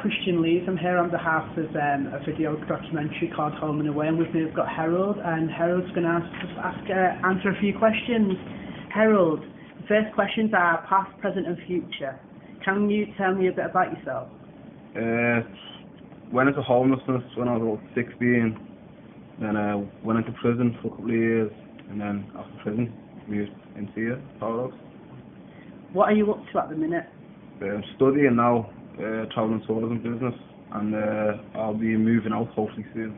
Christian Lees. I'm here on behalf of a video documentary called Home and Away, and with me we've got Herold, and Herold's going to answer a few questions. Herold, the first questions are past, present and future. Can you tell me a bit about yourself? Went into homelessness when I was about 16, then went into prison for a couple of years, and then after prison moved into here, Herold. What are you up to at the minute? I'm studying now, travel and tourism business, and I'll be moving out hopefully soon.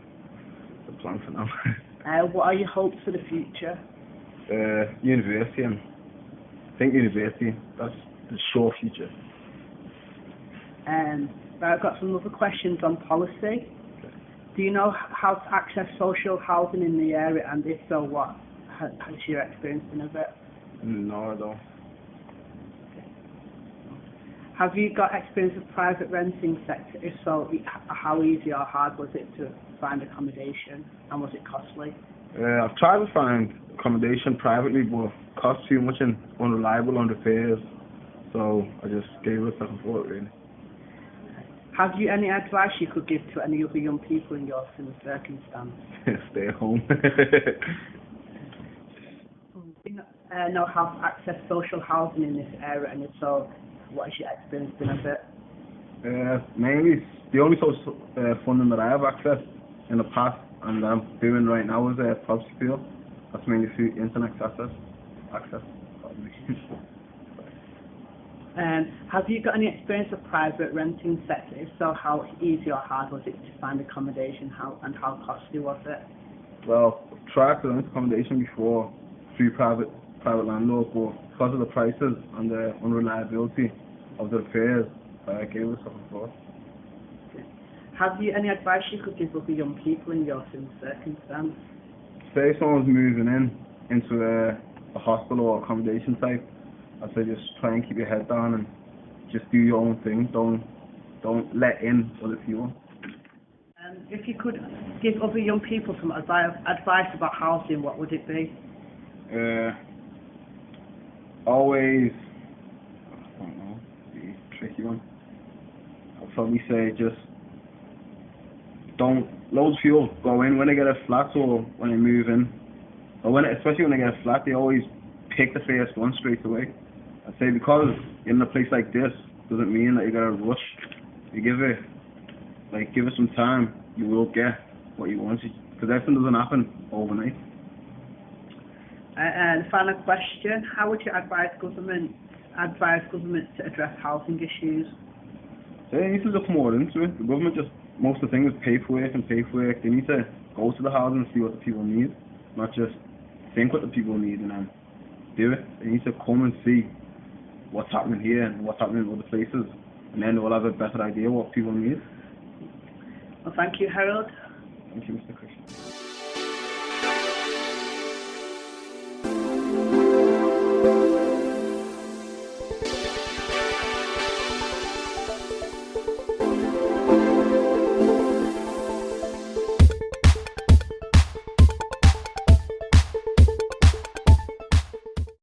That's the plan for now. What are your hopes for the future? University, and I think university, that's the short future. I've got some other questions on policy. Okay. Do you know how to access social housing in the area, and if so, what has your experience been of it? No, I don't. Have you got experience of private renting sector? If so, how easy or hard was it to find accommodation, and was it costly? I've tried to find accommodation privately, but it costs too much and unreliable on repairs, so I just gave it a second thought, really. Have you any advice you could give to any other young people in your similar circumstance? Stay at home. Do you know how to access social housing in this area, and if so, what has your experience been of it? Mainly, the only social funding that I have accessed in the past and I'm doing right now is property field. That's mainly through internet access. Have you got any experience of private renting sector? If so, how easy or hard was it to find accommodation, and how costly was it? Well, I've tried to rent accommodation before through private landlords, but because of the prices and the unreliability of the repairs, I gave it some thought. Have you any advice you could give other young people in your similar circumstance? Say someone's moving into a hospital or accommodation type, I'd say just try and keep your head down and just do your own thing. Don't let in other people. If you could give other young people some advice about housing, what would it be? Always, I don't know, it's a tricky one. I'd probably say just loads of people go in when they get a flat or when they move in, or especially when they get a flat, they always pick the first one straight away. I'd say because you're in a place like this doesn't mean that you gotta rush. You give it some time, you will get what you want, because everything doesn't happen overnight. And final question: how would you advise government to address housing issues? They need to look more into it. The government most of the things is paperwork. They need to go to the housing and see what the people need, not just think what the people need and then do it. They need to come and see what's happening here and what's happening in other places, and then they'll have a better idea what people need. Well, thank you, Herold. Thank you, Mr. Christian.